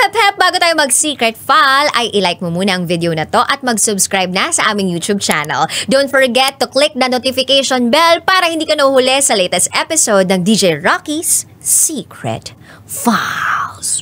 Hep hep, bago tayo mag-secret file, ay ilike mo muna ang video na to at mag-subscribe na sa aming YouTube channel. Don't forget to click the notification bell para hindi ka nahuhuli sa latest episode ng DJ Rocky's Secret Files.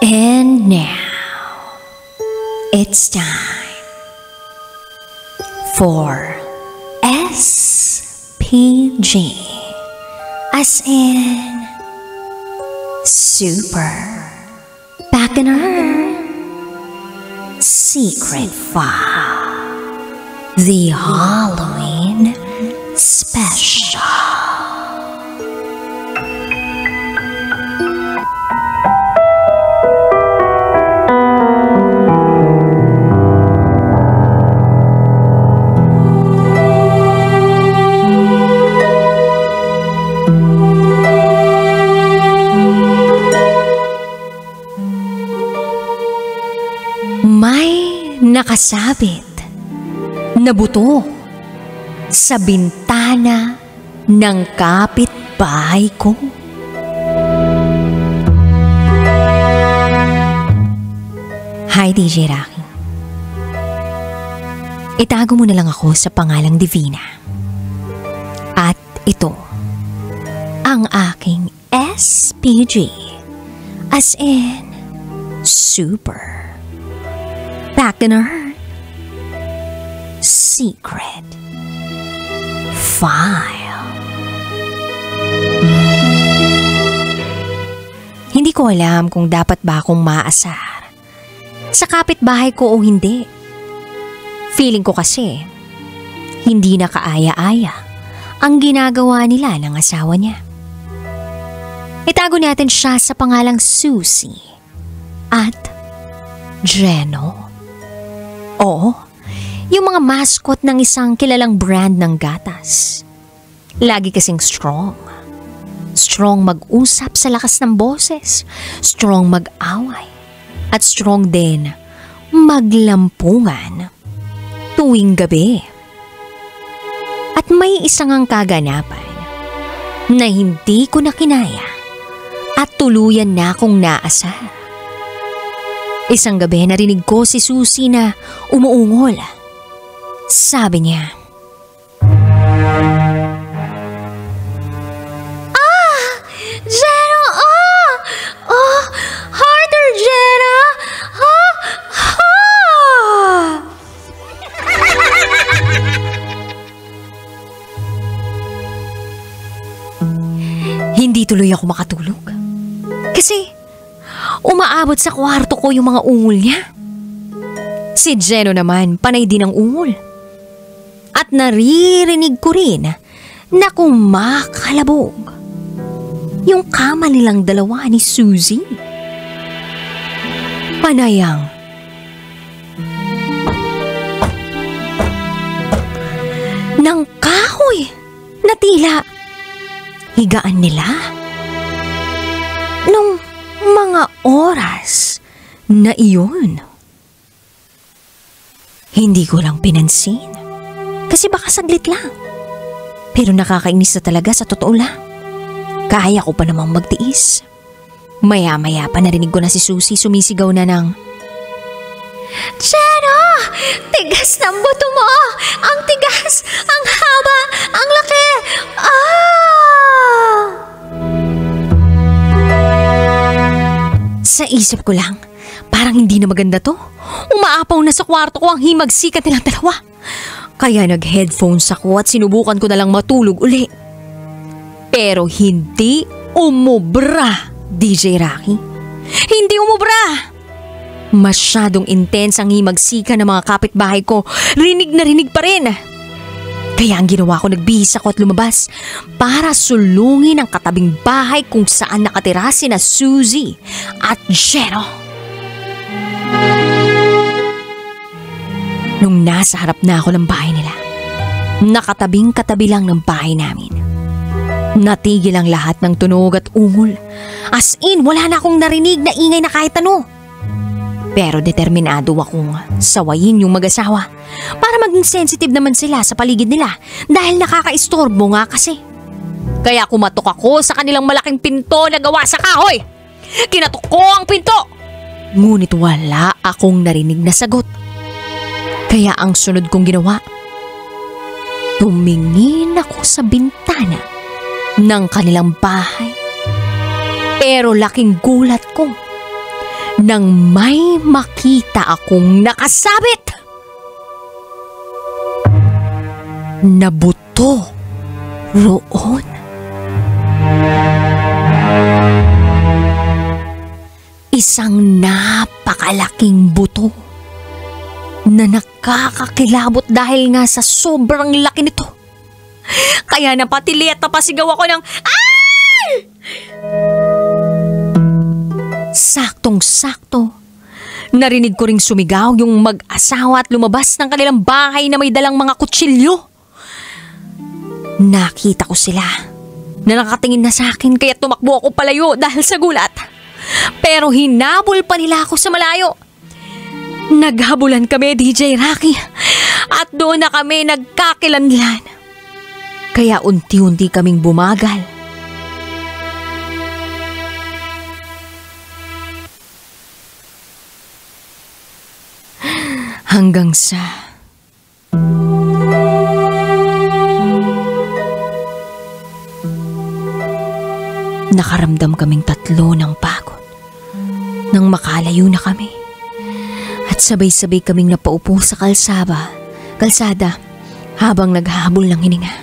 And now, it's time for SPG, as in Super Bacchanal Secret File, the Halloween Special. Nakasabit na buto sa bintana ng kapitbahay ko. Hi DJ Rocky. Itago mo na lang ako sa pangalang Divina. At ito ang aking SPG, as in Super Bacchanal Secret File. Hindi ko alam kung dapat ba akong maasar sa kapitbahay ko o hindi. Feeling ko kasi hindi na kaaya-aya ang ginagawa nila ng asawa niya. Itago natin siya sa pangalang Susie at Geno. Oo, yung mga mascot ng isang kilalang brand ng gatas. Lagi kasing strong. Strong mag-usap sa lakas ng boses. Strong mag-away. At strong din maglampungan tuwing gabi. At may isang ang kaganapan na hindi ko na kinaya at tuluyan na akong naasar. Isang gabi narinig ko si Susie na umuungol. Sabi niya, Geno! Harder, Geno! Hindi tuloy ako makatulog. Kasi umaabot sa kwarto ko yung mga ungol niya. Si Geno naman, panay din ang ungol. At naririnig ko rin na kumakalabog yung kama nilang dalawa ni Susie. Panayang ng kahoy na tila higaan nila nung mga oras na iyon. Hindi ko lang pinansin kasi baka saglit lang. Pero nakakainis na talaga sa totoo lang. Kaya ko pa namang magtiis. Maya-maya pa narinig ko na si Susie sumisigaw na ng, Geno! Tigas ng buto mo! Ang tigas! Ang haba! Ang laki! Sa isip ko lang, parang hindi na maganda to. Umaapaw na sa kwarto ko ang himagsikat nilang dalawa. Kaya nag-headphones ako at sinubukan ko na lang matulog uli. Pero hindi umubra, DJ Rocky. Hindi umubra! Masyadong intense ang himagsikan ng mga kapitbahay ko. Rinig na rinig pa rin. Kaya ang ginawa ko, nagbihis ako at lumabas para sulungin ang katabing bahay kung saan nakatira sina Susie at Geno. Nung nasa harap na ako ng bahay nila, nakatabing-katabi lang ng bahay namin. Natigil ang lahat ng tunog at ungol. As in, wala na akong narinig na ingay na kahit ano. Pero determinado akong sawayin yung mag-asawa para maging sensitive naman sila sa paligid nila dahil nakakaistorbo nga kasi. Kaya kumatok ako sa kanilang malaking pinto na gawa sa kahoy. Kinatok ko ang pinto. Ngunit wala akong narinig na sagot. Kaya ang sunod kong ginawa, tumingin ako sa bintana ng kanilang bahay. Pero laking gulat ko nang may makita akong nakasabit na buto roon. Isang napakalaking buto na nakakakilabot dahil nga sa sobrang laki nito. Kaya napatili at napasigaw ako ng "Ay!" Saktong-sakto, narinig ko ring sumigaw yung mag-asawa at lumabas ng kanilang bahay na may dalang mga kutsilyo. Nakita ko sila na nakatingin na sa akin kaya tumakbo ako palayo dahil sa gulat. Pero hinabol pa nila ako sa malayo. Naghabulan kami, DJ Rocky, at doon na kami nagkakilanlan. Kaya unti-unti kaming bumagal. Hanggang sa nakaramdam kaming tatlo ng pagod nang makalayo na kami at sabay-sabay kaming napaupo sa kalsada habang naghahabol ng hininga.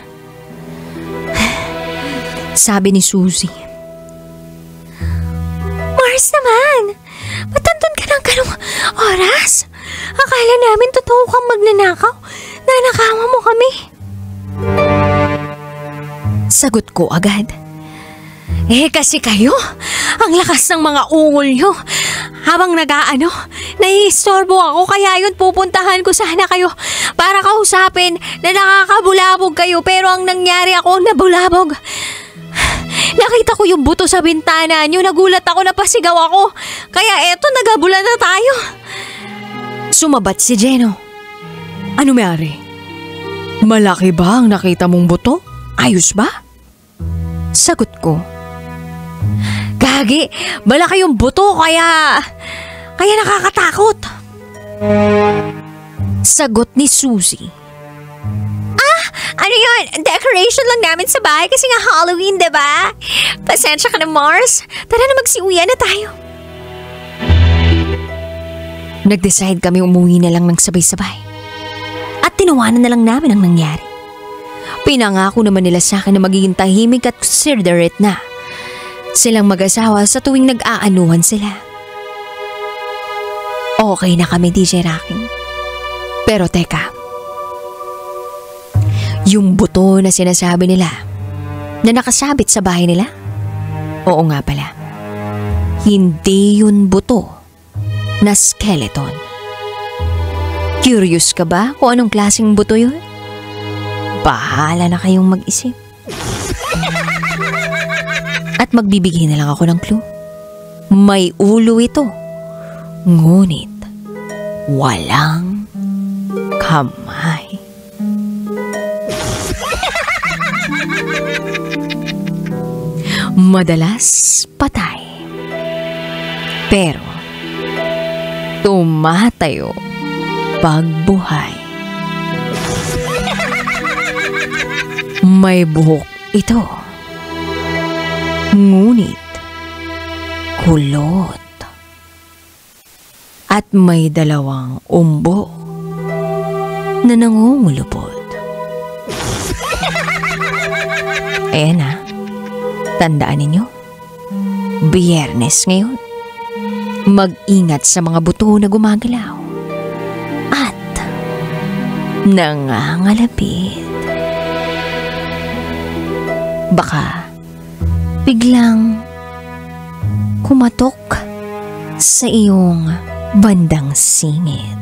Sabi ni Susie, "Mars naman, ba't nandun ka ng ganong oras? Akala namin totoo kang magnanakaw. Nanakawan mo kami." Sagot ko agad, kasi kayo, ang lakas ng mga ungol nyo. Habang naiistorbo ako kaya yun pupuntahan ko sana kayo para kausapin na nakakabulabog kayo pero ang nangyari ako nabulabog. Nakita ko yung buto sa bintana nyo, nagulat ako, napasigaw ako. Kaya eto, nagabula na tayo. Sumabat si Jeno. Ano mayari? Malaki ba ang nakita mong buto? Ayos ba? Sagot ko, "Gagi, malaki yung buto kaya nakakatakot." Sagot ni Susie, "Ano yun? Decoration lang namin sa bahay kasi nga Halloween, diba? Pasensya ka na, Mars. Tara na, magsiuwian na tayo." Nag-decide kami umuwi na lang ng sabay-sabay. At tinawanan na lang namin ang nangyari. Pinangako naman nila sa akin na magiging tahimik at considerate na silang mag-asawa sa tuwing nag-aanuhan sila. Okay na kami, DJ Rocky. Pero teka, yung buto na sinasabi nila na nakasabit sa bahay nila? Oo nga pala, hindi yun buto na skeleton. Curious ka ba kung anong klaseng buto yun? Bahala na kayong mag-isip. At magbibigay na lang ako ng clue. May ulo ito, ngunit walang kamay. Madalas patay, pero tumatayo pagbuhay. May buhok ito, ngunit kulot. At may dalawang umbo na nangungulupot. Ayan na, tandaan ninyo, Biyernes ngayon. Mag-ingat sa mga buto na gumagalaw at nangangalapit. Baka biglang kumatok sa iyong bandang singit.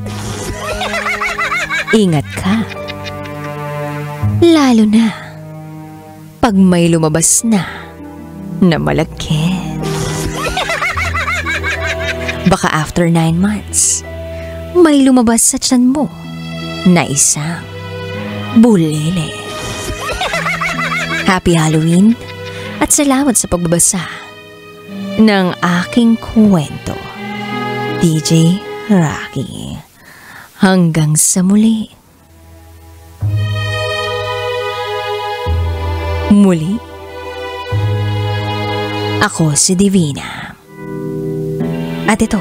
Ingat ka, lalo na pag may lumabas na malagkit. Baka after 9 months, may lumabas sa tiyan mo na isang bulele. Happy Halloween at salamat sa pagbabasa ng aking kwento. DJ Rocky. Hanggang sa muli. Muli, ako si Divina. At ito,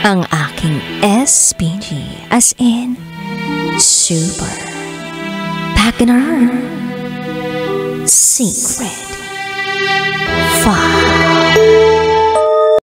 ang aking SPG as in Super Pagner Secret 5.